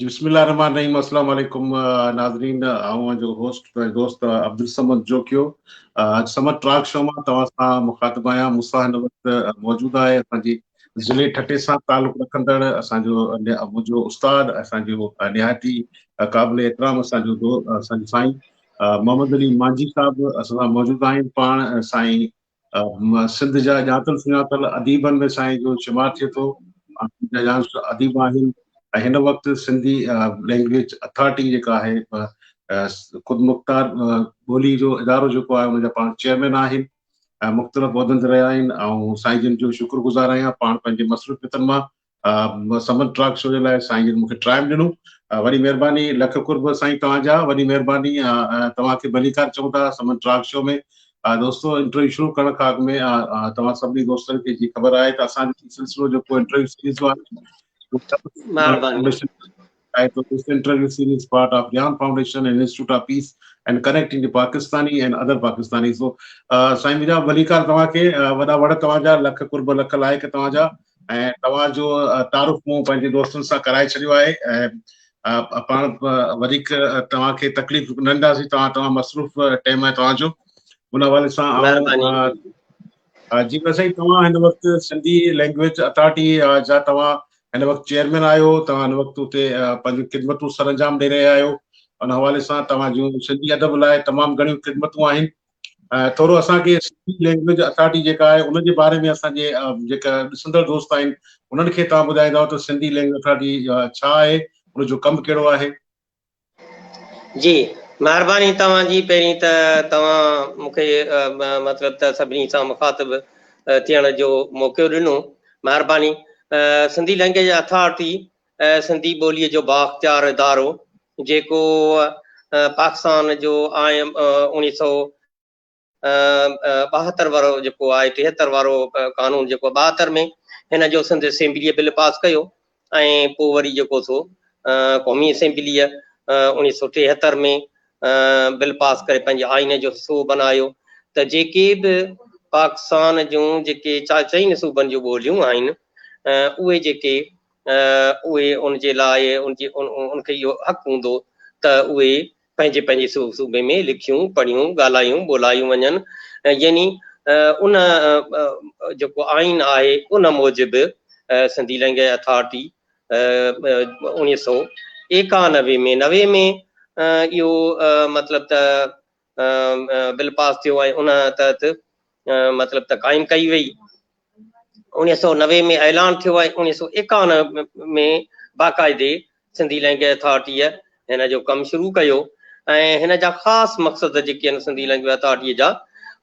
जी, बिस्मिल्लाहिर्रहमानिर्रहीम। अस्सलाम वालेकुम नाज़रीन। आऊं जो होस्ट दोस्त अब्दुल समद जोकियो। समद ट्राक शो में तव्हां सां मुखातिब आहियां। मूंसां हिन वक़्तु मौजूद आहे असांजी ज़िले ठटे सां तालुक़ रखंदड़ असांजो मुंहिंजो उस्ताद, असांजो निहायती क़ाबिल एतिराम असांजो साईं मोहम्मद अली मांझी साहब असां सां मौजूद आहिनि। पाण साईं सिंध जा ॼातल सुञातल अदीबनि में साईं जो शुमार थिए थो। अदीब आहिनि ऐं हिन वक़्तु सिंधी लैंग्वेज अथॉरिटी जेका आहे ख़ुदि मुख़्तार ॿोली जो इदारो जेको आहे हुनजा पाण चेयरमैन आहिनि ऐं मुख़्तलिफ़ उहिदनि ते रहिया आहिनि। ऐं साईं जिन जो शुक्रगुज़ार आहियां पाण पंहिंजे मसरूफ़ियतनि मां समन ट्राक शो जे लाइ साईं जिन मूंखे टाइम ॾिनो। वॾी महिरबानी, लख कुर्ब साईं तव्हांजा, वॾी महिरबानी। तव्हांखे भलीकार चऊं था समन ट्राक शो में। दोस्तो, इंटरव्यू शुरू करण खां अॻु में तव्हां सभिनी दोस्तनि खे जी ख़बर आहे त असांजो सिलसिलो जेको इंटरव्यू सीरीज़ आहे Maharbani. This interview series part of Gyan Foundation and Institute of Peace and connecting the Pakistani and other Pakistanis. So, साईं मुंहिंजा वलीकार तव्हांखे वॾा वड़ तव्हांजा लख कुर्ब लख लाइक तव्हांजा ऐं तव्हांजो तारुफ़ मूं पंहिंजे दोस्तनि सां कराए छॾियो आहे। ऐं पाण वधीक तव्हांखे तकलीफ़ न ॾींदासीं। तव्हां मसरूफ़ टाइम आहे तव्हांजो। उन हवाले सां जी वैसे तव्हां हिन वक़्तु सिंधी लैंग्वेज अथॉरिटी जा तव्हां हिन वक़्तु चेयरमैन आहियो। तव्हां हिन वक़्तु उते पंहिंजूं ख़िदमतूं सरअंजाम ॾेई रहिया आहियो। उन हवाले सां तव्हां जूं सिंधी अदब लाइ तमामु घणियूं ख़िदमतूं आहिनि। थोरो असांखे सिंधी लैंग्वेज अथॉरिटी जेका आहे उनजे बारे में असांजे जेका ॾिसंदड़ दोस्त आहिनि उन्हनि खे तव्हां ॿुधाईंदव त सिंधी लैंग्वेज अथॉरिटी छा आहे, उनजो कमु कहिड़ो आहे? जी, महिरबानी तव्हांजी। पहिरीं त तव्हां मूंखे मतिलबु त सभिनी सां मुखातिब थियण जो मौक़ो ॾिनो, महिरबानी। सिंधी लैंग्वेज अथॉरिटी सिंधी ॿोलीअ जो बाख़्तियार इदारो जेको पाकिस्तान जो आहे 1972 वारो जेको आहे 73 वारो कानून जेको 72 में हिन जो सिंध असेंबलीअ बिल पास कयो ऐं पोइ वरी जेको सो क़ौमी असेंबलीअ 1973 में बिल पास करे पंहिंजे आइन जो हिसो बनायो त जेके बि पाकिस्तान जूं जेके चईं सूबनि जूं ॿोलियूं आहिनि उहे जेके उहे उनजे लाइ उनखे इहो हक़ु हूंदो त उहे पंहिंजे पंहिंजे सूबे में लिखियूं पढ़ियूं ॻाल्हायूं ॿोलायूं वञनि। यानी उन जेको आइन आहे उन मूजिबि सिंधी लैंग्वेज अथॉरिटी 1991 में 90 में इहो मतिलबु त बिल पास थियो ऐं उन तहत मतिलबु त क़ाइमु कई वई। 1990 में ऐलान थियो आहे। 1991 में बाक़ाइदे सिंधी लैंग्वेज अथॉरिटीअ हिन जो कमु शुरू कयो ऐं हिन जा ख़ासि मक़सद जेके आहिनि सिंधी लैंग्वेज अथॉरिटीअ जा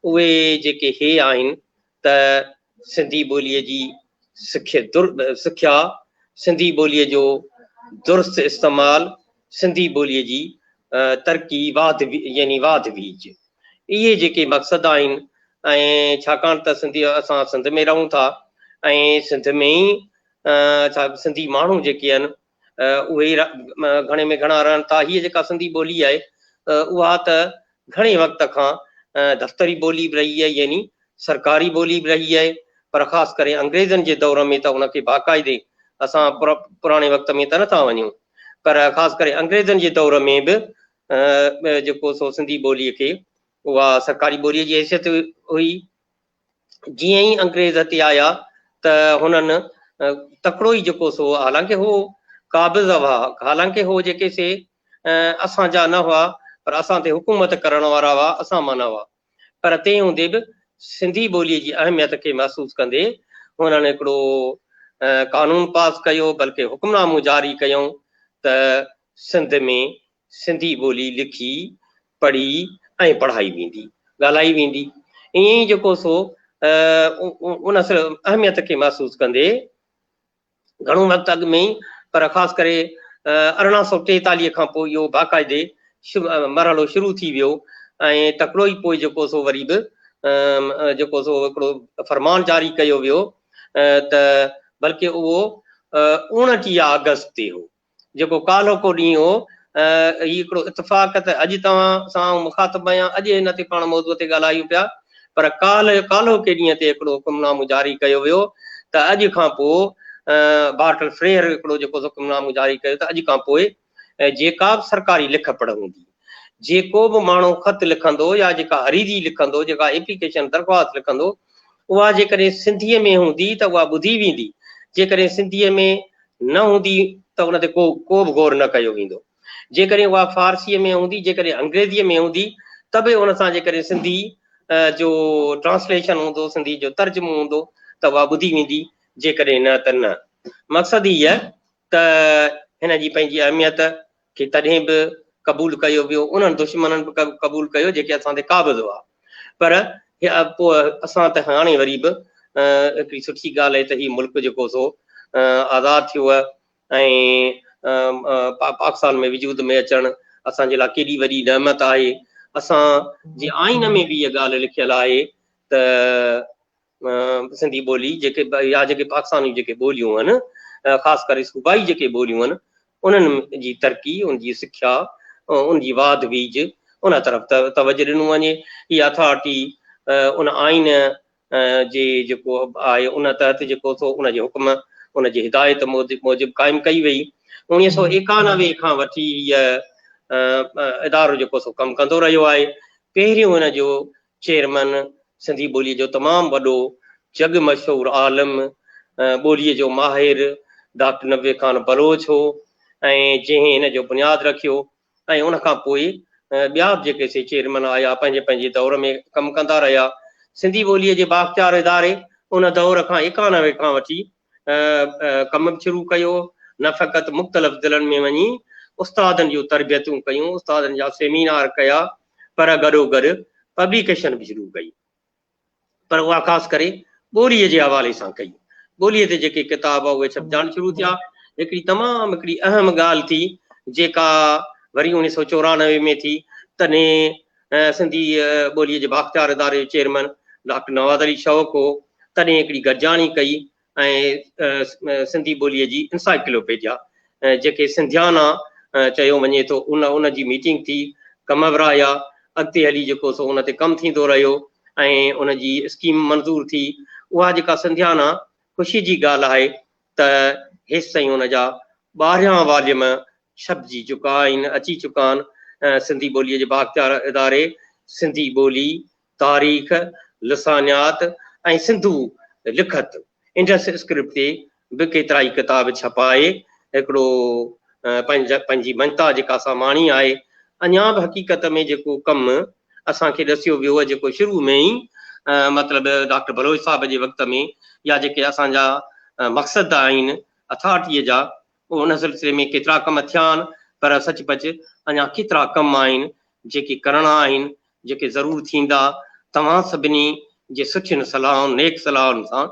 उहे जेके हे आहिनि त सिंधी ॿोलीअ जी सिख्या, सिंधी ॿोलीअ जो दुरुस्त इस्तेमालु, सिंधी ॿोलीअ जी तरक़ी यानी वाध बीज, इहे जेके मक़सद आहिनि। ऐं छाकाणि त असां सिंध में रहूं था ऐं सिंध में ई छा सिंधी माण्हू जेके आहिनि उहे घणे में घणा रहनि था। हीअ जेका सिंधी ॿोली आहे उहा त घणे वक़्त खां दफ़्तरी ॿोली बि रही आहे, यानी सरकारी ॿोली बि रही आहे। पर ख़ासि करे अंग्रेज़नि जे दौर में त उनखे बाक़ाइदे असां पुराणे वक़्त में त नथा वञूं, पर ख़ासि करे अंग्रेज़नि जे दौर में बि जेको सो सिंधी ॿोलीअ खे उहा सरकारी ॿोलीअ जी हैसियत हुई। जीअं ई अंग्रेज़ हिते आया त हुननि तकिड़ो ई जेको सो हालांकि हो क़ाबिज़ हुआ, हालांकि हो जेके से असांजा न हुआ पर असां ते हुकूमत करण वारा हुआ, असां माना हुआ। पर तंहिं हूंदे बि सिंधी ॿोलीअ जी अहमियत खे महसूसु कंदे हुननि हिकिड़ो कानून पास कयो, बल्कि हुकुमनामो जारी कयूं त सिंध में सिंधी ॿोली लिखी पढ़ी ऐं पढ़ाई वेंदी, ॻाल्हाई वेंदी। ईअं ई जेको सो उन अहमियत खे महसूसु कंदे घणो वक़्तु अॻु में ई, पर ख़ासि करे 1843 खां पोइ इहो बाक़ाइदे मरहलो शुरू थी वियो ऐं तकिड़ो ई पोइ जेको सो वरी बि जेको सो हिकिड़ो फरमान जारी कयो वियो त बल्कि उहो 29 अगस्त ते हो, जेको काल्ह को ॾींहुं हो। हीउ हिकिड़ो इतफ़ाक़ त अॼु तव्हां सां मुखातिब आहियां, अॼु हिन ते पाण मौज़ूअ ते ॻाल्हायूं पिया, पर काल्ह के ॾींहं ते हिकिड़ो हुकुमनामो जारी कयो वियो त अॼु खां पोइ बार्टल फ्रेयर हिकिड़ो जेको हुकुमनामो जारी कयो त अॼु खां पोइ जेका बि सरकारी लिख पढ़ हूंदी, जेको बि माण्हू ख़त लिखंदो या जेका हरीजी लिखंदो, जेका एप्लीकेशन दरख़्वास्त लिखंदो, उहा जेकॾहिं सिंधीअ में हूंदी त उहा ॿुधी वेंदी, जेकॾहिं सिंधीअ में न हूंदी त उन ते को बि गौर न कयो वेंदो। जेकॾहिं उहा फारसीअ में हूंदी, जेकॾहिं अंग्रेज़ीअ में हूंदी, त बि उन सां जेकॾहिं सिंधी जो ट्रांसलेशन हूंदो, सिंधी जो तर्जुमो हूंदो त उहा ॿुधी वेंदी, जेकॾहिं न त न। मक़सदु इहा त हिन जी पंहिंजी अहमियत खे तॾहिं बि क़बूल कयो वियो, उन्हनि दुश्मननि बि क़बूल कयो जेके असां ते क़ाबिज़ हुआ। पर पोइ असां त हाणे वरी बि हिकिड़ी सुठी ॻाल्हि आहे त हीउ मुल्क जेको सो आज़ादु थियो आहे ऐं पाकिस्तान में वजूद में अचणु असांजे लाइ केॾी वॾी नेमत आहे। असां जे आइन में बि इहा ॻाल्हि लिखियलु आहे त सिंधी ॿोली जेके या जेके पाकिस्तानी जेके ॿोलियूं आहिनि, ख़ासि करे सूबाई जेके ॿोलियूं आहिनि, उन्हनि जी तरक़ी, उनजी सिख्या, उनजी वाध बीज उन तरफ़ तवजो ॾिनो वञे। इहा अथॉरिटी उन आइन जे जेको आहे उन तहत जेको सो उनजे हुकुम, उनजी हिदायत मूजिबि क़ाइमु कई वई। 1991 खां वठी इहा इदारो जेको सो कमु कंदो रहियो आहे। पहिरियों हिन जो चेयरमैन सिंधी ॿोलीअ जो तमामु वॾो जग मशहूरु आलिम, ॿोलीअ जो माहिर डॉक्टर नबी ख़ान बलोच हो, ऐं जंहिं हिन जो बुनियादु रखियो। ऐं उन खां पोइ ॿिया बि जेके से चेयरमैन आया, पंहिंजे पंहिंजे दौर में कमु कंदा रहिया। सिंधी ॿोलीअ जे बाख़्तियार इदारे उन दौर खां 91 खां वठी कमु बि शुरू कयो। न फ़क़ति मुख़्तलिफ़ ज़िलनि में वञी उस्तादनि जूं तरबियतूं कयूं, उस्तादनि जा सेमिनार कया, पर गॾोगॾु पब्लिकेशन बि शुरू कई। पर उहा ख़ासि करे ॿोलीअ जे हवाले सां कई। ॿोलीअ ते जेके किताब उहे छपजणु शुरू थिया। हिकिड़ी तमामु हिकिड़ी अहम ॻाल्हि थी जेका वरी 1994 में थी, तॾहिं सिंधी ॿोलीअ जे बाख़्तियार इदारे जो चेयरमैन डॉक्टर नवाज़ अली शौक़ हो। तॾहिं हिकिड़ी गॾिजाणी कई ऐं सिंधी ॿोलीअ जी इंसाइक्लोपीडिया जेके सिंधियाना चयो वञे थो, उन जी मीटिंग थी, कम बि रहिया, अॻिते हली जेको सो उन ते कमु थींदो रहियो ऐं उन जी स्कीम मंज़ूर थी। उहा जेका सिंधियाना ख़ुशी जी ॻाल्हि आहे त हेसि ताईं उन जा 12 वॉल्यूम छपजी चुका आहिनि, अची चुका आहिनि। सिंधी ॿोलीअ जे बाख़्तियार इदारे सिंधी ॿोली, तारीख़, लिसानियात ऐं सिंधू लिखत इंडस स्क्रिप्ट ते बि केतिरा ई किताब छपाए हिकिड़ो पंहिंजी मञता जेका सामाणी आहे। अञा बि हक़ीक़त में जेको कमु असांखे ॾसियो वियो आहे, जेको शुरू में ई मतिलबु डॉक्टर बलोच साहब जे वक़्त में, या जेके असांजा मक़सद आहिनि अथॉरिटीअ जा, उन सिलसिले में केतिरा कम थिया आहिनि, पर सचपच अञा केतिरा कम आहिनि जेके करणा आहिनि, जेके ज़रूरु थींदा। तव्हां सभिनी जे सुठियुनि सलाहुनि, नेक सलाहुनि सां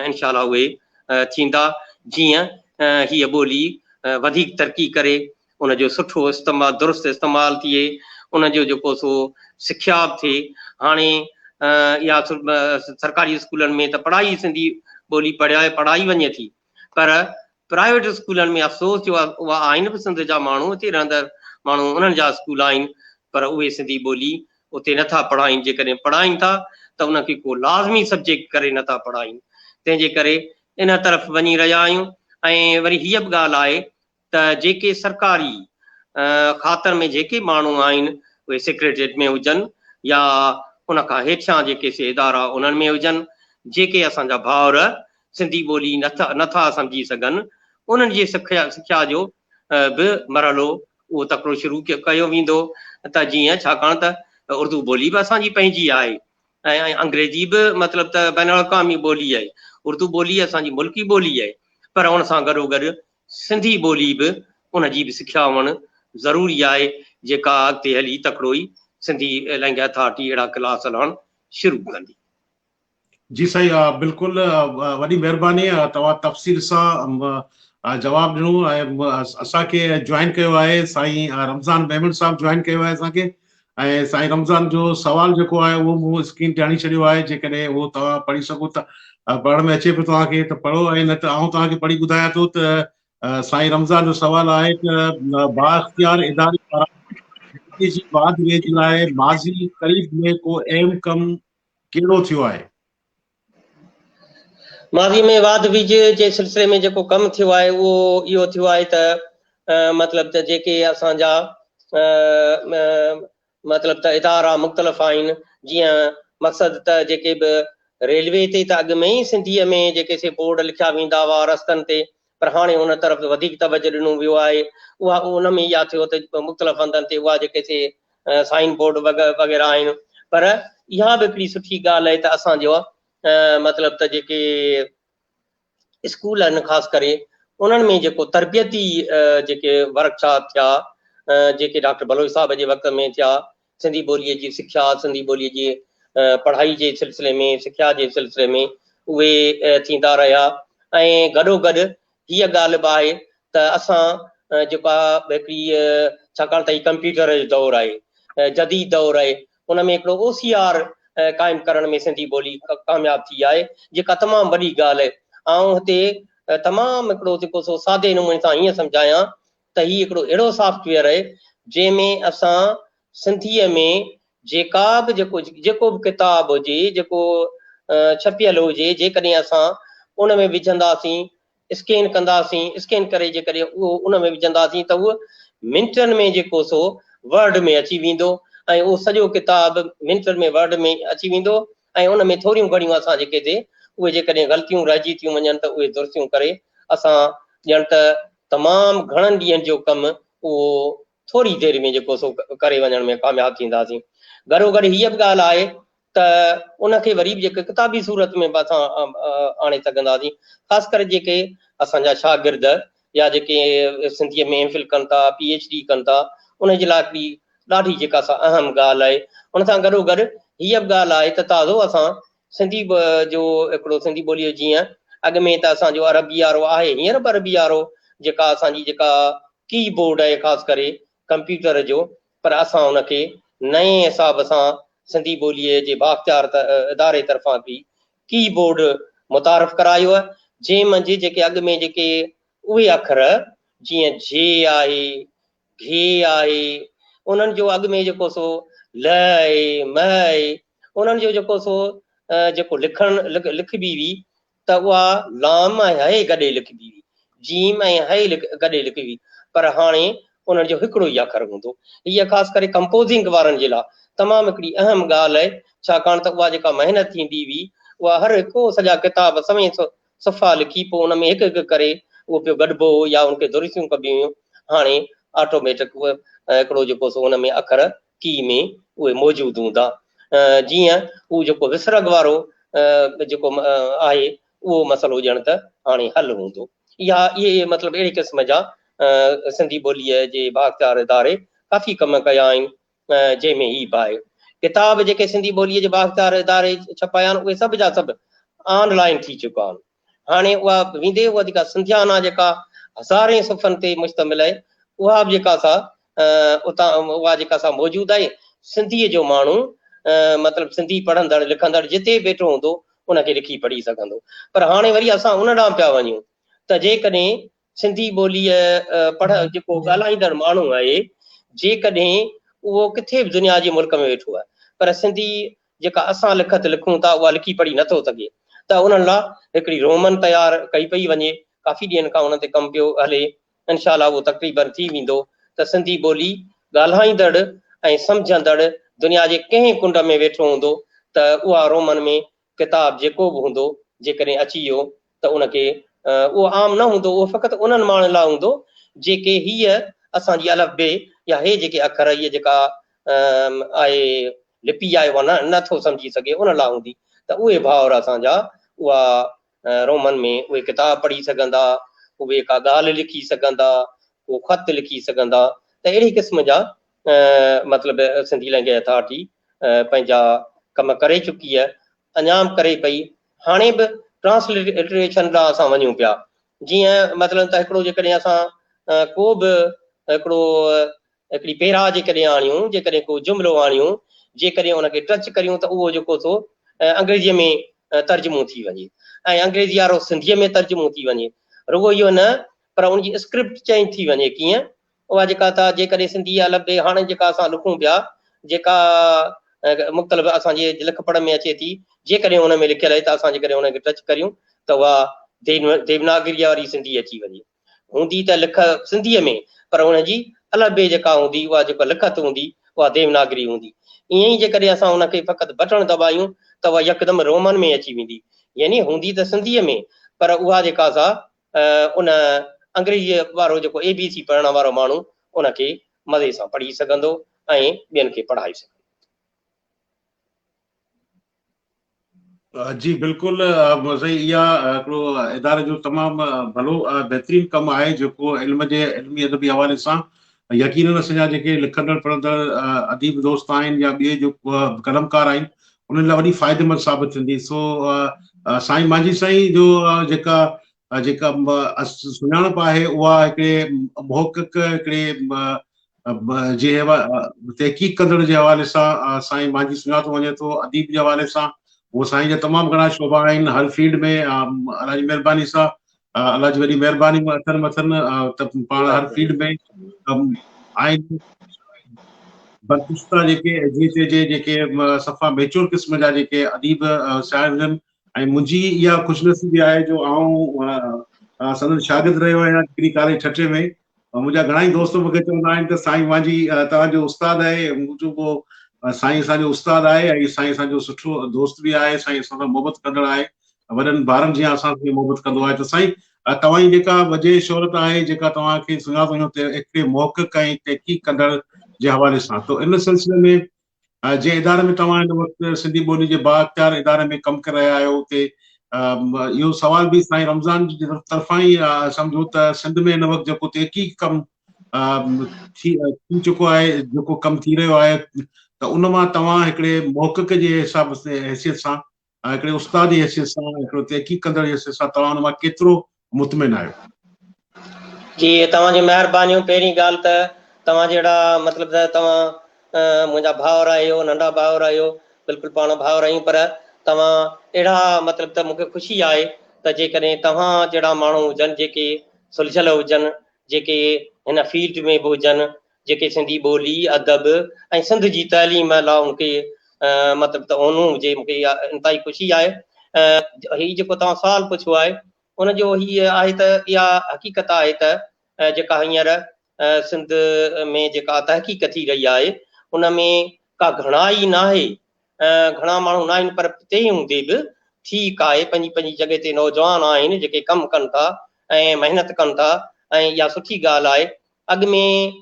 इनशाला उहे थींदा, जीअं हीअ ॿोली वधीक तरक़ी करे, उनजो सुठो इस्तेमालु, दुरुस्त इस्तेमालु थिए, उनजो जेको सो सिख्या बि थिए। हाणे या सरकारी स्कूलनि में त पढ़ाई सिंधी ॿोली पढ़ाई वञे थी, पर प्राइवेट स्कूलनि में अफ़सोस जो आहे उहा आहिनि बि सिंध जा माण्हू, हिते रहंदड़ माण्हू, उन्हनि जा स्कूल आहिनि, पर उहे सिंधी ॿोली उते नथा पढ़ाइनि। जेकॾहिं पढ़ाइनि था त उनखे को लाज़मी सब्जेक्ट करे नथा पढ़ाइनि। तंहिंजे करे इन तरफ़ वञी रहिया आहियूं। ऐं वरी हीअ बि ॻाल्हि आहे त जेके सरकारी खातनि में जेके माण्हू आहिनि, उहे सेक्रेटरीट में हुजनि या उन खां हेठियां जेके से इदारा उन्हनि में हुजनि, जेके असांजा भाउर सिंधी ॿोली नथा सम्झी सघनि, उन्हनि जी सिख्या जो बि मरहलो उहो तकिड़ो शुरू कयो वेंदो। त जीअं, छाकाणि त उर्दू ॿोली बि असांजी पंहिंजी आहे ऐं अंग्रेजी बि मतिलबु त बैन अल-अक़वामी ॿोली आहे, उर्दू ॿोली असांजी मुल्की ॿोली आहे, पर उन सां गॾोगॾु सिंधी ॿोली बि उनजी बि सिख्या हुअणु ज़रूरी आहे, जेका अॻिते हली तकिड़ो ई सिंधी लैंग्वेज अथॉरिटी अहिड़ा क्लास हलाइणु शुरू कंदी। जी साईं, बिल्कुलु वॾी महिरबानी, तव्हां तफ़सील सां जवाबु ॾिनो। ऐं असांखे जॉइन कयो आहे साईं रमज़ान मेमन साहब, जॉइन कयो आहे असांखे। ऐं साईं रमज़ान जो सुवालु जेको आहे उहो मूं स्क्रीन ते हणी छॾियो आहे, जेकॾहिं उहो तव्हां पढ़ी सघो त पढ़ण में अचे पियो तव्हांखे त पढ़ो, ऐं न त आउं तव्हांखे पढ़ी ॿुधायां थो त साईं रमज़ान जो सुवालु आहे त बाइख्तियार इदारे पारां जी वाध वेझ लाइ माज़ी क़रीब में को अहम कमु कहिड़ो थियो आहे? माज़ी में वाद विज जे सिलसिले में जेको कमु थियो आहे उहो इहो थियो आहे त मतिलबु त जेके असांजा मतिलबु त इदारा मुख़्तलिफ़ आहिनि, जीअं मक़सदु त जेके बि रेलवे ते त अॻु में ई सिंधीअ में जेके से बोर्ड लिखिया वेंदा हुआ रस्तनि ते, पर हाणे उन तरफ़ वधीक तवजो ॾिनो वियो आहे। उहा उन में इहा थियो त मुख़्तलिफ़ हंधनि ते उहा जेके से साइन बोर्ड वग़ैरह आहिनि। पर इहा बि हिकिड़ी सुठी ॻाल्हि आहे त असांजो मतिलबु त जेके स्कूल आहिनि ख़ासि करे उन्हनि में जेको तरबियती जेके वर्कशॉप थिया, जेके डॉक्टर बलोच साहब जे वक़्त में थिया, सिंधी ॿोलीअ जी सिख्या, सिंधी ॿोलीअ जी पढ़ाई जे सिलसिले में, सिख्या जे सिलसिले में उहे थींदा रहिया। ऐं गॾोगॾु हीअ ॻाल्हि बि आहे त असां जेका हिकिड़ी छाकाणि त हीउ कंप्यूटर जो दौरु आहे, जदीद दौरु आहे, उन में हिकिड़ो OCR क़ाइमु करण में सिंधी ॿोली कामयाबु थी आहे, जेका तमामु वॾी ॻाल्हि आहे। ऐं हिते तमामु हिकिड़ो जेको सो सादे नमूने सां हीअं सम्झायां त हीउ हिकिड़ो अहिड़ो सॉफ्टवेयर आहे जंहिंमें असां सिंधीअ में जेका बि जेको बि किताब हुजे, जेको छपियल हुजे, जेकॾहिं असां उन में विझंदासीं, स्कैन कंदासीं, स्कैन करे जेकॾहिं उहो उन में विझंदासीं त उहो मिंटनि में जेको सो वर्ड में अची वेंदो, ऐं उहो सॼो किताब मिंटनि में वर्ड में अची वेंदो। ऐं उन में थोरियूं घणियूं असां जेके थिए उहे जेकॾहिं ग़लतियूं रहिजी थियूं वञनि त उहे दुरुस्तियूं करे असां ॼण त तमामु घणनि ॾींहंनि जो कमु उहो थोरी देरि में जेको सो करे वञण में कामयाबु थींदासीं। गॾोगॾु हीअ बि ॻाल्हि आहे त उनखे वरी बि जेके किताबी सूरत में बि असां आणे सघंदासीं, ख़ासि करे जेके असांजा शागिर्द या जेके सिंधीअ में MPhil कनि था, PhD कनि था, उनजे लाइ हिकिड़ी ॾाढी जेका सा अहम ॻाल्हि आहे। उन सां गॾोगॾु हीअ बि ॻाल्हि आहे त ताज़ो असां सिंधी जो हिकिड़ो सिंधी ॿोलीअ जीअं अॻु में त असांजो अरबी वारो आहे, हींअर बि अरबी वारो जेका असांजी जेका कीबोर्ड आहे ख़ासि करे कंप्यूटर जो, पर असां उनखे नए हिसाब सां सिंधी ॿोलीअ जे बाख़्तियार इदारे तरफ़ां बि कीबोर्ड मुतारफ़ करायो आहे, जंहिं मंझि जेके अॻु में जेके उहे अखर जीअं जे आहे, घे आहे, उन्हनि जो अॻु में जेको सो ल आहे, म आहे, उन्हनि जो जेको सो जेको लिखबी हुई त उहा लाम ऐं हए गॾे लिखबी हुई, जीम ऐं हए गॾे लिखबी हुई, पर हाणे उन्हनि जो हिकिड़ो ई अखर हूंदो। हीअ ख़ासि करे कंपोज़िंग वारनि जे लाइ तमामु हिकिड़ी अहम ॻाल्हि आहे, छाकाणि त उहा जेका महिनत थींदी हुई उहा हर हिकु सॼा किताब समेत सफ़ा लिखी पोइ उन में हिकु हिकु करे उहो पियो गॾिबो या उनखे दुरुस्तियूं कबियूं हुयूं। हाणे ऑटोमेटिक उहे हिकिड़ो जेको सो उन में अखर की में उहे मौजूदु हूंदा, जीअं उहो जेको विसरग वारो जेको आहे उहो मसइलो ॼण त हाणे हल हूंदो। इहे मतिलबु अहिड़े क़िस्म जा सिंधी ॿोलीअ जे बाख़्तियार इदारे काफ़ी कम कया आहिनि, जंहिंमें ही बि आहे। किताब जेके सिंधी ॿोलीअ जे बाख़्तियार इदारे छपाया आहिनि उहे सभु जा सभु ऑनलाइन थी चुका आहिनि। हाणे उहा वेंदे उहा जेका सिंधियाना जेका हज़ारे सुफ़नि ते मुश्तमिल आहे, उहा बि जेका सा उतां उहा जेका सा मौजूदु आहे, सिंधीअ जो माण्हू मतिलबु सिंधी पढ़ंदड़ लिखंदड़ जिते वेठो हूंदो उनखे लिखी पढ़ी सघंदो। पर हाणे वरी असां उन ॾांहुं पिया वञूं त जेकॾहिं सिंधी ॿोलीअ जेको ॻाल्हाईंदड़ माण्हू आहे, जेकॾहिं उहो किथे बि दुनिया जे मुल्क में वेठो आहे, पर सिंधी जेका असां लिखत लिखूं था उहा लिखी पढ़ी नथो सघे, त उन्हनि लाइ हिकिड़ी रोमन तयारु कई पई वञे, काफ़ी ॾींहंनि खां उन ते कमु पियो हले, इनशाला उहो तक़रीबन थी वेंदो त सिंधी ॿोली ॻाल्हाईंदड़ ऐं सम्झंदड़ दुनिया जे कंहिं कुंड में वेठो हूंदो त उहा रोमन में किताब जेको बि हूंदो जेकॾहिं अची वियो त उनखे उहो आम न हूंदो, उहो फ़क़ति उन्हनि माण्हुनि लाइ हूंदो जेके हीअ असांजी अलफ़ बे या हे जेके अखर हीअ जेका आहे लिपि आहे उहा नथो सम्झी सघे, उन लाइ हूंदी। त उहे भाउर असांजा उहा रोमन में उहे किताब पढ़ी सघंदा, उहे का ॻाल्हि लिखी सघंदा, उहो ख़त लिखी सघंदा। त अहिड़ी क़िस्म जा मतिलबु सिंधी लैंग्वेज अथॉरिटी पंहिंजा कम करे चुकी आहे, अञा करे पई। हाणे बि ट्रांसलिटरेशन लाइ असां वञूं पिया, जीअं मतिलबु त हिकिड़ो जेकॾहिं असां को बि हिकिड़ी पेरा जेकॾहिं आणियूं, जेकॾहिं को जुमिलो आणियूं, जेकॾहिं उनखे टच करियूं त उहो जेको सो अंग्रेजीअ में तर्जुमो थी वञे ऐं अंग्रेजी वारो सिंधीअ में तर्जुमो थी वञे। रुगो इहो न, पर उनजी स्क्रिप्ट चेंज थी वञे। कीअं? उहा जेका था जेकॾहिं सिंधी या लफ़्ज़ हाणे जेका असां लिखूं पिया, जेका मुख़्तलिफ़ असांजे लिख पढ़ में अचे थी, जेकॾहिं हुन में लिखियल आहे त असां जेकॾहिं हुनखे टच करियूं त त उहा देवनागरी वारी सिंधी अची वञे। हूंदी त लिख सिंधीअ में, पर हुनजी अलॻि जेका हूंदी उहा जेका लिखत हूंदी उहा देवनागरी हूंदी। ईअं ई जेकॾहिं असां हुनखे फ़क़ति बटण दॿायूं त उहा यकदमि रोमन में अची वेंदी, यानी हूंदी त सिंधीअ में, पर उहा जेका सा उन अंग्रेजीअ वारो जेको ABC पढ़ण वारो माण्हू उनखे मज़े सां पढ़ी सघंदो ऐं ॿियनि खे पढ़ाए सघंदो। जी बिल्कुलु सही। इहा हिकिड़ो इदारे जो तमामु भलो बहितरीनु कमु आहे जेको इल्मी अदबी हवाले सां यकीनन असांजा जेके लिखंदड़ पढ़ंदड़ अदीब दोस्त आहिनि या ॿिए जो कलमकार आहिनि उन्हनि लाइ वॾी फ़ाइदेमंद साबित थींदी। सो साईं मांझी साईं जो जेका सुञाणप आहे उहा हिकिड़े मुहक़क़ हिकिड़े जे तहक़ीक़ कंदड़ जे हवाले सां साईं मांझी सुञातो वञे थो। अदीब जे हवाले सां वो साईं जा तमामु घणा शोभा आहिनि हर फील्ड में। अलाह जी महिरबानी सां, अलाह जी वॾी महिरबानी अथनि त पाण हर फील्ड में आहिनि। बरपुश्ता जेके सफ़ा मेच्योर क़िस्म जा जेके अदीब शाइर आहिनि। ऐं मुंहिंजी इहा ख़ुशनसीबी आहे जो आउं संदसि शागिर्द रहियो आहियां हिकिड़ी काले छठे में। मुंहिंजा घणा ई दोस्त मूंखे चवंदा आहिनि त साईं मांझी तव्हांजो उस्तादु आहे। मुंहिंजो पोइ साईं असांजो उस्तादु आहे ऐं साईं असांजो सुठो दोस्त बि आहे। साईं असां सां मोहबत कंदड़ आहे, वॾनि ॿारनि जीअं असांखे मोहबत कंदो आहे। त साईं तव्हांजी जेका वजह शोहरत आहे जेका तव्हांखे सुञातो वञो हिकिड़े मुहक़क़ ऐं तहक़ीक़ कंदड़ जे हवाले सां, तो इन सिलसिले में जंहिं इदारे में तव्हां हिन वक़्तु सिंधी ॿोली जे बाअख़्तियार इदारे में कमु करे रहिया आहियो उते इहो सवाल बि साईं रमज़ान जी तरफ़ां ई सम्झो त सिंध में हिन वक़्तु जेको तहक़ीक़ कमु थी चुको आहे, जेको कमु थी रहियो आहे, त उन मां तव्हां हिकिड़े मुहक़क़ जे हिसाब से हैसियत सां, हिकिड़े उस्ताद जी हैसियत सां, हिकिड़ो तहक़ीक़ कंदड़ जी हैसियत सां तव्हां हुन मां केतिरो मुतमिन आहियो? जी तव्हांजी महिरबानी। पहिरीं ॻाल्हि त तव्हां जहिड़ा मतिलबु त तव्हां मुंहिंजा भाउर आहियो, नंढा भाउर आहियो, बिल्कुलु पाण भाउर आहियूं, पर तव्हां अहिड़ा मतिलबु त मूंखे ख़ुशी आहे त जेकॾहिं तव्हां जहिड़ा माण्हू हुजनि जेके सुलझियल हुजनि, जेके हिन फील्ड में बि हुजनि, जेके सिंधी ॿोली अदब ऐं सिंध जी तइलीम लाइ मूंखे मतिलबु त ओनू हुजे, मूंखे इहा इंतिहाई ख़ुशी आहे। हीउ जेको तव्हां सुवालु पुछियो आहे उनजो हीअ आहे त इहा हक़ीक़त आहे त जेका हींअर सिंध में जेका तहक़ीक़ थी रही आहे उन में का घणाई न आहे, घणा माण्हू न आहिनि, पर तंहिं हूंदे बि ठीकु आहे। पंहिंजी पंहिंजी जॻह ते नौजवान आहिनि जेके कमु कनि था ऐं महिनत कनि था, ऐं इहा सुठी ॻाल्हि आहे। अॻु में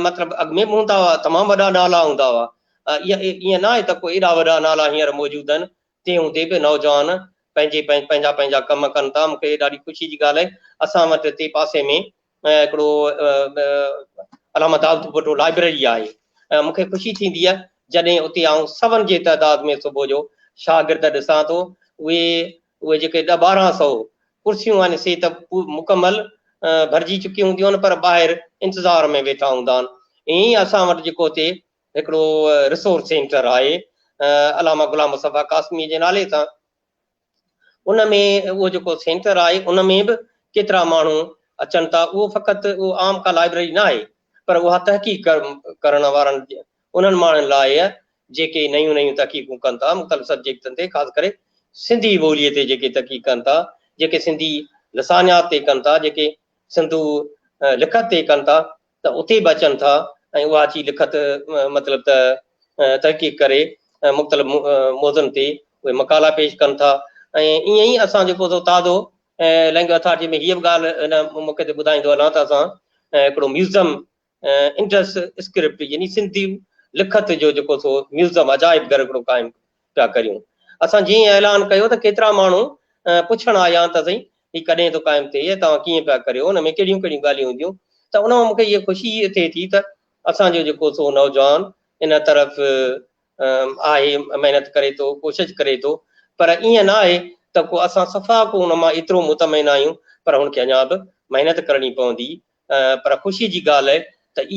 मतिलबु अॻु में बि हूंदा हुआ, तमामु वॾा नाला हूंदा हुआ। ईअं न आहे त कोई एॾा वॾा नाला हींअर मौजूदु आहिनि, तंहिं हूंदे बि नौजवान पंहिंजा पंहिंजा कम कनि था। मूंखे ॾाढी ख़ुशी जी ॻाल्हि आहे, असां वटि हिते पासे में हिकिड़ो अलामा दाऊद भुट्टो लाइब्रेरी आहे। मूंखे ख़ुशी थींदी आहे जॾहिं उते आउं सभनि जे तइदाद में सुबुह जो शागिर्द ॾिसां थो। उहे जेके 1200 कुर्सियूं आहिनि से त मुकमल भरिजी चुकी हूंदियूं आहिनि, पर ॿाहिरि इंतज़ार में वेठा हूंदा आहिनि। ईअं ई असां वटि जेको हिते हिकिड़ो रिसोर्स सेंटर आहे अलामा गुलाम मुस्तफ़ा कासमी जे नाले सां, उन में उहो जेको सेंटर आहे उन में बि केतिरा माण्हू अचनि था। उहो फ़क़ति उहो आम का लाइब्रेरी न आहे, पर उहा तहक़ीक़ करण वारनि उन्हनि माण्हुनि लाइ आहे जेके नयूं नयूं तहक़ीक़ूं कनि था मुख़्तलिफ़ सब्जेक्टनि ते, ख़ासि करे सिंधी ॿोलीअ ते जेके तहक़ीक़ कनि था, जेके सिंधी लसानियात ते कनि था, जेके सिंधू लिखत ते कनि था, त उते बि अचनि था ऐं उहा अची लिखत मतिलबु त तहक़ीक़ करे मुख़्तलिफ़ मौज़ुअनि ते उहे मक़ाला पेश कनि था। ऐं ईअं ई असां जेको ताज़ो लैंग्वेज अथॉरिटी में हीअ बि ॻाल्हि हिन मौक़े ते ॿुधाईंदो हलां त असां हिकिड़ो म्यूज़ियम इंडस स्क्रिप्ट यानी सिंधी लिखत जो जेको सो म्यूज़ियम अजाइब घर हिकिड़ो क़ाइमु पिया करियूं। असां जीअं ऐलान कयो त केतिरा माण्हू पुछण आया त सही ही कॾहिं थो क़ाइमु थिए, तव्हां कीअं पिया करियो, हुन में कहिड़ियूं कहिड़ियूं ॻाल्हियूं हूंदियूं। त उन मां मूंखे इहा ख़ुशी थिए थी त असांजो जेको सो नौजवान इन तरफ़ आहे, महिनत करे थो, कोशिशि करे थो, पर ईअं न आहे त को असां सफ़ा को हुन मां एतिरो मुतमिन आहियूं, पर हुनखे अञा बि महिनत करणी पवंदी। पर ख़ुशी जी ॻाल्हि आहे त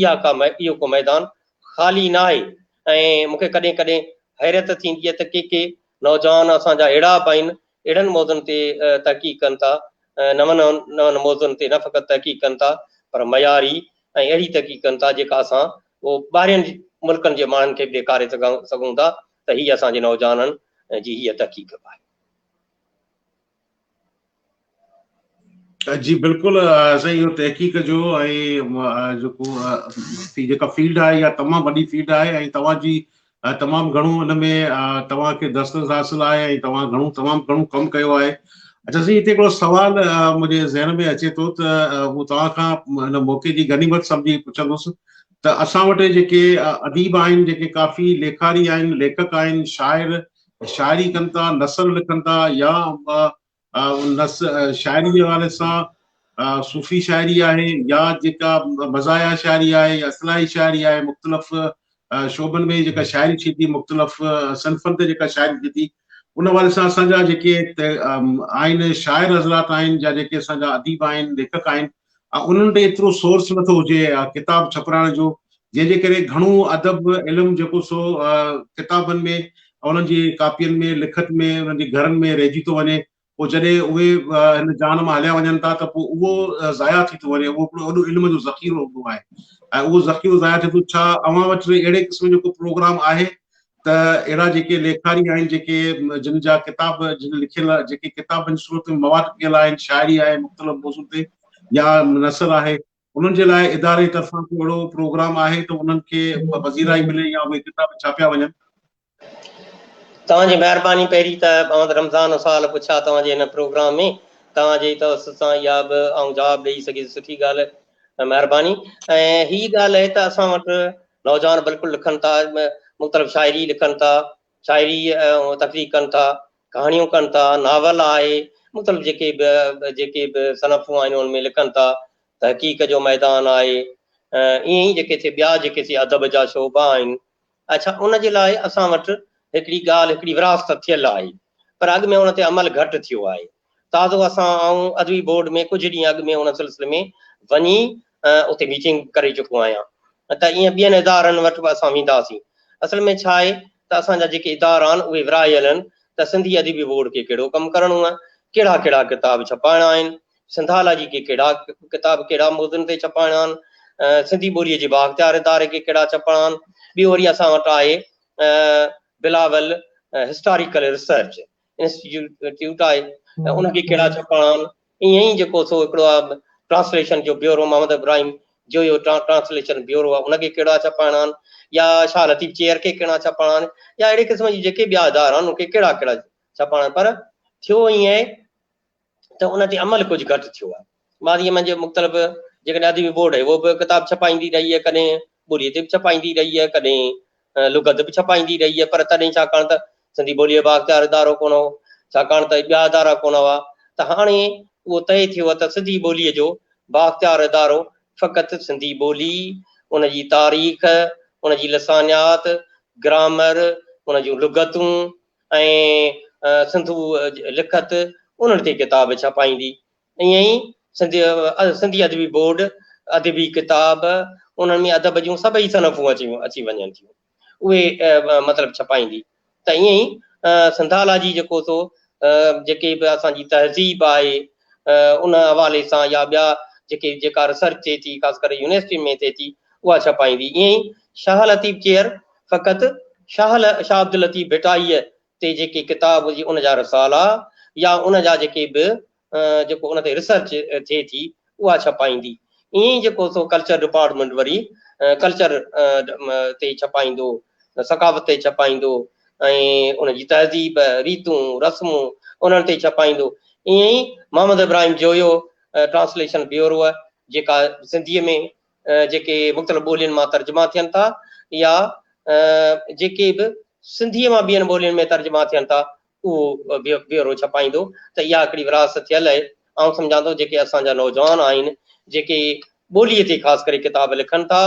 इहो को मैदान ख़ाली न आहे। ऐं मूंखे कॾहिं कॾहिं हैरत थींदी आहे त के नौजवान असांजा अहिड़ा बि आहिनि, अहिड़नि मौज़ुनि ते तहक़ीक़ कनि था, नवनि मौज़ुनि ते न फ़क़ति तहक़ीक़ कनि था, पर मयारी ऐं अहिड़ी तहक़ीक़ कनि था जेका असां उहो ॿाहिरिनि मुल्कनि जे माण्हुनि खे बि ॾेखारे सघूं था त हीअ असांजे नौजवाननि जी हीअ तहक़ीक़ आहे। जी बिल्कुल, असां इहो तहक़ीक़ जो ऐं जेका फील्ड आहे या तमामु वॾी फील्ड आहे ऐं तव्हांजी तमामु घणो हुन में तव्हांखे दस्तरस हासिल आहे ऐं तव्हां तमामु घणो कमु कयो आहे। अच्छा जी, हिते हिकिड़ो सुवाल मुंहिंजे ज़हन में अचे थो त उहो तव्हां खां हिन मौक़े जी गनीमत सम्झी पुछंदुसि त असां वटि जेके अदीब आहिनि, जेके काफ़ी लेखारी आहिनि, लेखक आहिनि, शाइरी कनि था, नसर लिखनि था, या शाइरी जे हवाले सां सूफ़ी शाइरी आहे, या जेका मज़ाया शाइरी आहे, या इस्लाही शाइरी आहे, मुख़्तलिफ़ शोबनि में जेका शाइरी थी थी, मुख़्तलिफ़ सनफ़नि ते जेका शाइरी थी थी, उन हवाले सां असांजा जेके आहिनि शाइर हज़रात आहिनि, या जेके असांजा अदीब आहिनि, लेखक आहिनि, उन्हनि ते एतिरो सोर्स नथो हुजे किताब छपाइण जो, जंहिंजे करे घणो अदब इल्मु जेको सो किताबनि में, उन्हनि जी कापियुनि में, लिखत में, उन्हनि जे घरनि में रहिजी थो वञे। पोइ जॾहिं उहे हिन जान मां हलिया वञनि था त पोइ उहो ज़ाया थी थो वञे, उहो वॾो इल्म जो ज़ख़ीरो हूंदो आहे ऐं उहो ज़ख़ीरो ज़ाया थिए थो। छा अव्हां वटि अहिड़े क़िस्म जो को प्रोग्राम आहे त अहिड़ा जेके लेखारी आहिनि, जेके जिन जा किताब जिन लिखियल, जेके किताबनि जी सूरत में मवाद पियल आहिनि, शाइरी आहे मुख़्तलिफ़ मौज़ू ते, या नसर आहे, उन्हनि जे लाइ इदारे जी तरफ़ां को अहिड़ो प्रोग्राम आहे त उन्हनि खे वज़ीराई मिले या उहे किताब छापिया वञनि? तव्हांजी महिरबानी। पहिरीं त रमज़ान साल पुछा तव्हांजे हिन प्रोग्राम में, तव्हांजे तवस सां इहा बि जवाबु ॾेई सघे, सुठी ॻाल्हि आहे, महिरबानी। ऐं हीअ ॻाल्हि आहे त असां वटि नौजवान बिल्कुलु लिखनि था, मुख़्तलिफ़ शाइरी लिखनि था, शाइरी तक़रीर कनि था, कहाणियूं कनि था, नावल आहे, मुख़्तलिफ़ जेके बि सनफ़ूं आहिनि उनमें लिखनि था, तहक़ीक़ जो मैदान आहे, ईअं ई जेके ॿिया जेके अदब जा शोबा आहिनि। अच्छा, उन जे लाइ असां वटि हिकिड़ी ॻाल्हि, हिकिड़ी विरासत थियल आहे, पर अॻु में उन ते अमल घटि थियो आहे। ताज़ो असां ऐं अदबी बोर्ड में कुझु ॾींहं अॻु में उन सिलसिले में वञी उते मीटिंग करे चुको आहियां। त ईअं ॿियनि इदारनि वटि बि असां वेंदासीं। असल में छा आहे त असांजा जेके इदारा आहिनि उहे विरायल आहिनि त सिंधी अदबी बोर्ड खे कहिड़ो कमु करिणो आहे, कहिड़ा कहिड़ा किताब छपाइणा आहिनि, सिंधाला जी के कहिड़ा किताब कहिड़ा मौज़ुनि ते छपाइणा आहिनि, सिंधी ॿोलीअ जे बाख़्तियार इदारे खे कहिड़ा छपाइणा आहिनि। ॿियो वरी असां वटि आहे बिलावल हिस्टोरिकल रिसर्च इंस्टीट्यूट आहे, उनखे कहिड़ा छपाइणा आहिनि। ईअं ई जेको सो हिकिड़ो आहे ट्रांसलेशन जो ब्यूरो, मोहम्मद इब्राहिम जो इहो ट्रांसलेशन ब्यूरो आहे, उनखे कहिड़ा छपाइणा आहिनि, या शाह लतीफ़ चेयर खे कहिड़ा छपाइणा आहिनि, या अहिड़े क़िस्म जी जेके ॿिया इदारा आहिनि उनखे कहिड़ा कहिड़ा छपाइणा आहिनि। पर थियो ईअं आहे त उन ते अमल कुझु घटि थियो आहे। मां जीअं मुंहिंजे मुख़्तलिफ़ जेकॾहिं अदबी बोर्ड आहे उहो बि किताब छपाईंदी रही आहे, कॾहिं ॿोलीअ ते बि छपाईंदी रही आहे, कॾहिं लुगत बि छपाईंदी रही आहे, पर तॾहिं छाकाणि त सिंधी ॿोलीअ बाख़्तियार इदारो कोन हो, छाकाणि त ॿिया इदारा कोन हुआ, त हाणे उहो तइ थियो आहे त सिंधी ॿोलीअ जो बाख़्तियार इदारो फ़क़ति सिंधी ॿोली, उनजी तारीख़, उनजी लसानियात, ग्रामर, उन जूं लुगतूं ऐं सिंधू लिखत, उन्हनि ते किताब छपाईंदी। ईअं ई सिंधी अदबी बोर्ड अदबी किताब, उन्हनि में अदब जूं सभई सनफ़ूं अची वञनि थियूं, उहे मतिलबु छपाईंदी। त ईअं ई सिंधाला जी जेको सो जेके बि असांजी तहज़ीब आहे उन हवाले सां, या ॿिया जेका रिसर्च थिए थी, ख़ासि करे यूनिवर्सिटी में थिए थी, उहा छपाईंदी। ईअं ई शाह लतीफ़ चेयर फ़क़ति शाह अब्दुल लतीफ़ भिटाईअ ते जेके किताब हुजे उन जा रसाला, या उन जा जेके बि जेको उन ते रिसर्च थिए थी उहा छपाईंदी। ईअं ई जेको सो कल्चर डिपार्टमेंट वरी कल्चर ते छपाईंदो, सकाफ़त ते छपाईंदो, ऐं उनजी तहज़ीब, रीतूं, रस्मूं उन्हनि ते छपाईंदो। ईअं ई मोहम्मद इब्राहिम जोयो ट्रांसलेशन ब्यूरो आहे, जेका सिंधीअ में जेके मुख़्तलिफ़ ॿोलियुनि मां तर्जुमा थियनि था, या जेके बि सिंधीअ मां ॿियनि ॿोलियुनि में तर्जुमा थियनि था, उहो ब्यूरो छपाईंदो। त इहा हिकिड़ी विरासत थियल आहे। ऐं सम्झां थो जेके असांजा नौजवान आहिनि जेके ॿोलीअ ते ख़ासि करे किताब लिखनि था,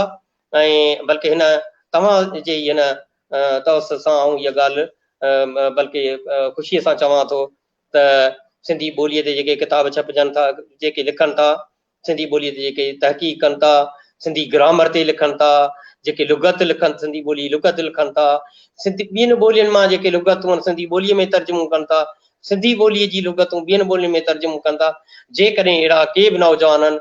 ऐं बल्कि हिन तव्हां जे हिन तवस सां ऐं इहा ॻाल्हि बल्कि ख़ुशीअ सां चवां थो त सिंधी ॿोलीअ ते जेके किताब छपजनि था, जेके लिखनि था, सिंधी ॿोलीअ ते जेके तहक़ीक़ कनि था, सिंधी ग्रामर ते लिखनि था, जेके लुगत लिखनि, सिंधी ॿोली लुगत लिखनि था, सिंधी ॿियनि ॿोलियुनि मां जेके लुगतूं आहिनि सिंधी ॿोलीअ में तर्जुमो कनि था, सिंधी ॿोलीअ जी लुगतूं ॿियनि ॿोलियुनि में तर्जुमो कनि था, जेकॾहिं अहिड़ा के बि नौजवान आहिनि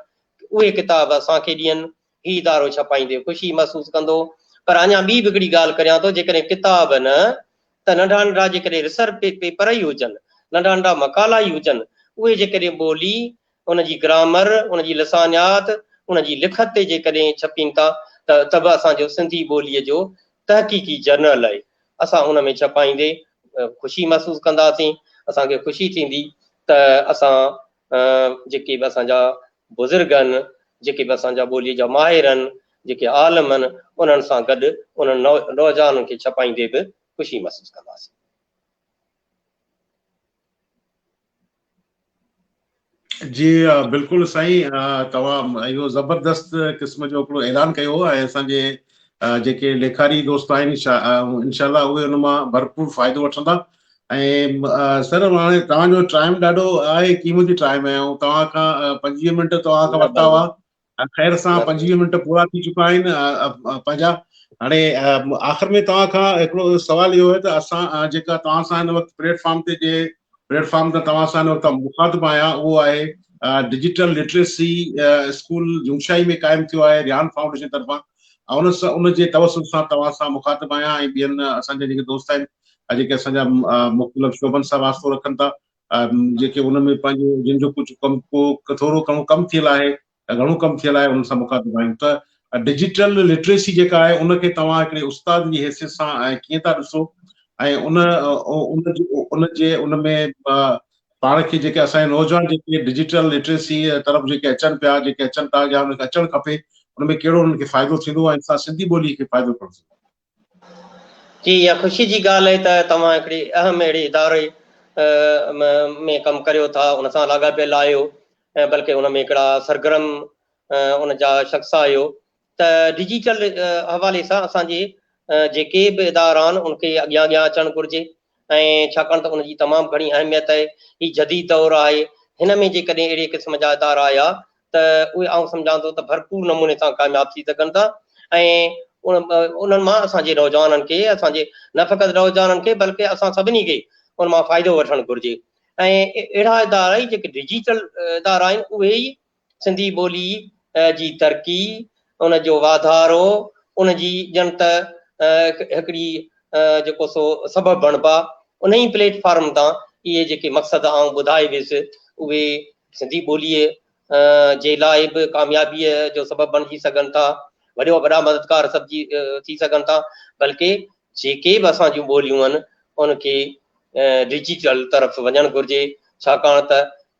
उहे किताब असांखे ॾियनि, ही इदारो छपाईंदे ख़ुशी महसूसु कंदो। पर अञा ॿी बि हिकिड़ी ॻाल्हि करियां थो, जेकॾहिं किताब न त नंढा नंढा जेकॾहिं रिसर्च पेपर ई हुजनि, नंढा नंढा मकाला ई हुजनि, उहे जेकॾहिं ॿोली उनजी ग्रामर, उनजी लसानियात, उनजी लिखत ते जेकॾहिं छपीनि था त बि असांजो सिंधी ॿोलीअ जो तहक़ीक़ी जर्नल आहे। असां उन में छपाईंदे ख़ुशी महसूसु कंदासीं। असांखे ख़ुशी थींदी त असां जेके बि असांजा बुज़ुर्ग आहिनि, जेके बि असांजा ॿोलीअ जा माहिर आहिनि, जेके आलम आहिनि, उन्हनि सां गॾु उन्हनि नौजवाननि खे छपाईंदे बि ख़ुशी महसूसु कंदासीं। जी बिल्कुलु साईं, तव्हां इहो ज़बरदस्त क़िस्म जो हिकिड़ो ऐलान कयो ऐं असांजे जेके लेखारी दोस्त आहिनि इनशाला उहे हुन मां भरपूर फ़ाइदो वठंदा। ऐं सर हाणे तव्हांजो टाइम ॾाढो आहे, क़ीमती टाइम आहे, ऐं तव्हां खां 25 मिंट तव्हां खां वरिता हुआ। ख़ैर सां 25 मिंट पूरा थी चुका आहिनि पंहिंजा। हाणे आख़िर में तव्हां खां हिकिड़ो सवाल इहो आहे त असां जेका तव्हां सां हिन वक़्तु प्लेटफॉर्म ते तव्हां सां हिन वक़्तु मुखातिब आहियां, उहो आहे डिजिटल लिटरेसी स्कूल जुमशाई में क़ाइमु थियो आहे रियान फाउंडेशन तरफ़ां। ऐं उनजे तवसुल सां तव्हां सां मुखातिब आहियां। ऐं ॿियनि असांजा जेके दोस्त आहिनि जेके असांजा मुख़्तलिफ़ शोबनि सां वास्तो रखनि था, जेके उन में पंहिंजो जिन जो कुझु कमु को थोरो घणो कमु थियल आहे, घणो कमु थियल आहे, उन सां मुखातिब आहियूं। त डिजिटल लिटरेसी जेका आहे उनखे तव्हां हिकिड़े उस्ताद जी हैसियत सां कीअं था ॾिसो, ऐं उन में पाण खे जेके असांजे नौजवान जेके डिजिटल लिटरेसी तरफ़ जेके अचनि पिया, जेके अचनि था या उनखे अचणु खपे, उनमें कहिड़ो उन्हनि खे फ़ाइदो थींदो ऐं असां सिंधी ॿोलीअ खे फ़ाइदो पवंदो? जी, इहा ख़ुशी जी ॻाल्हि आहे त तव्हां हिकिड़ी अहम अहिड़े इदारे में कमु करियो था, उन सां लाॻापियल आहियो, ऐं बल्कि उन में हिकिड़ा सरगर्म उन जा शख़्स आहियो। त डिजिटल हवाले सां असांजे जेके बि इदारा आहिनि उनखे अॻियां अचणु घुरिजे, ऐं छाकाणि त उनजी तमामु घणी अहमियत आहे। ही जदीद दौरु आहे, हिन में जेकॾहिं अहिड़े क़िस्म जा इदारा आया त उहे आउं सम्झां थो त भरपूर नमूने सां कामयाबु थी सघनि था। ऐं उन्हनि मां असांजे नौजवाननि खे, असांजे न फ़क़ति नौजवाननि खे बल्कि असां सभिनी खे उन मां फ़ाइदो वठणु घुरिजे। ऐं अहिड़ा इदारा ई जेके डिजिटल इदारा आहिनि उहे ई सिंधी ॿोली जी तरक़ी, उन जो वाधारो, उन जी ॼण त हिकिड़ी जेको सो सबबु बणिबा। उन ई प्लेटफॉर्म तां इहे जेके मक़सद आउं ॿुधाए वियुसि उहे सिंधी ॿोलीअ जे लाइ बि कामयाबीअ जो सबबु बणिजी सघनि था, वॾा मददगार थी सघनि था, बल्कि जेके बि असांजूं ॿोलियूं आहिनि उनखे डिजिटल तरफ़ वञणु घुरिजे। छाकाणि त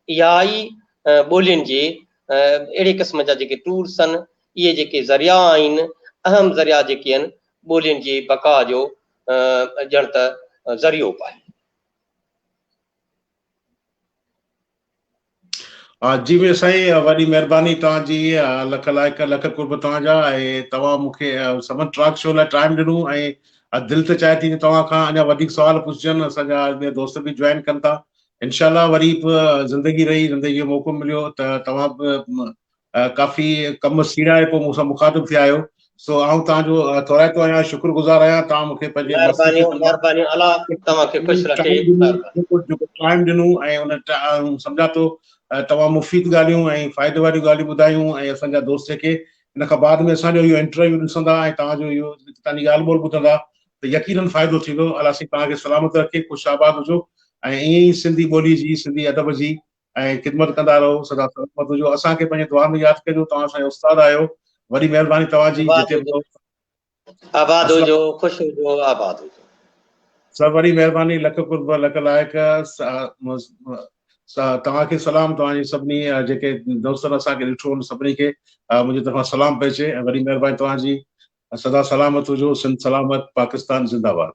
इहा ई ॿोलियुनि जे अहिड़े क़िस्म जा जेके टूल्स आहिनि, इहे जेके ज़रिया आहिनि, अहम ज़रिया जेके आहिनि ॿोलियुनि जे बका जो ॼण त ज़रियो पाए। जी में साईं, वॾी महिरबानी तव्हांजी, लख लाइक लख कुर्ब तव्हांजा। ऐं तव्हां मूंखे समन ट्रैक शो लाइ टाइम ॾिनो, ऐं दिलि त चाहे थी त तव्हां खां अञा वधीक सुवाल पुछजनि। असांजा ॿिया दोस्त बि जॉइन कनि था। इनशाला वरी बि ज़िंदगी जो मौक़ो मिलियो त तव्हां बि काफ़ी कम सीड़ाए पोइ मूंसां मुखातिब थिया आहियो। सो आउं तव्हांजो तौराइतो आहियां, शुक्रगुज़ार आहियां। तव्हां मूंखे पंहिंजे महिरबानी अलाह तव्हांखे ख़ुशि रखे। टाइम ॾिनो ऐं उन सम्झा थो तमामु मुफ़ीद ॻाल्हियूं ऐं फ़ाइदे वारियूं ॻाल्हियूं ॿुधायूं। ऐं असांजा दोस्त खे इन खां बाद में असांजो इहो इंटरव्यू ॾिसंदा ऐं तव्हांजो इहो तव्हांजी ॻाल्हि ॿोल ॿुधंदा त यकीनन फ़ाइदो थींदो। अलाह साईं तव्हांखे सलामत रखे, ख़ुशि आबाद हुजो, ऐं ईअं ई सिंधी ॿोली जी, सिंधी अदब जी ऐं ख़िदमत कंदा रहो, सदा सलामत हुजो। असांखे पंहिंजे दुआ में यादि कजो। तव्हां असांजो उस्ताद आहियो। वॾी महिरबानी तव्हांजी। जिते आबाद हुजो, ख़ुशि हुजो, आबाद हुजो। सभु वॾी महिरबानी, लख कुर्ब लख लाइक। तव्हांखे सलाम, तव्हांजी सभिनी जेके दोस्तनि असांखे ॾिठो उन सभिनी खे मुंहिंजी तरफ़ां सलाम पइजे। ऐं वॾी महिरबानी तव्हांजी। सदा सलामत हुजो। सिंध सलामत, पाकिस्तान ज़िंदाबाद।